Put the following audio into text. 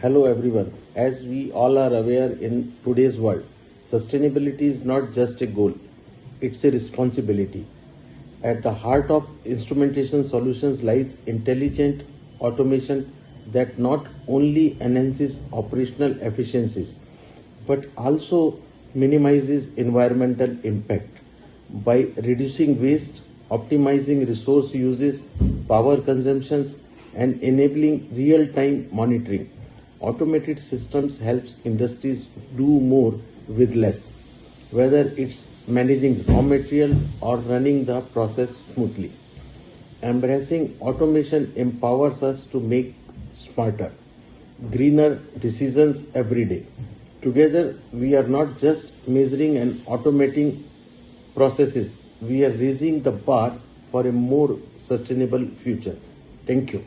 Hello everyone. As we all are aware in today's world, sustainability is not just a goal, it's a responsibility. At the heart of instrumentation solutions lies intelligent automation that not only enhances operational efficiencies but also minimizes environmental impact by reducing waste, optimizing resource uses, power consumptions, and enabling real-time monitoring. Automated systems helps industries do more with less, whether it's managing raw material or running the process smoothly. Embracing automation empowers us to make smarter, greener decisions every day. Together, we are not just measuring and automating processes, we are raising the bar for a more sustainable future. Thank you.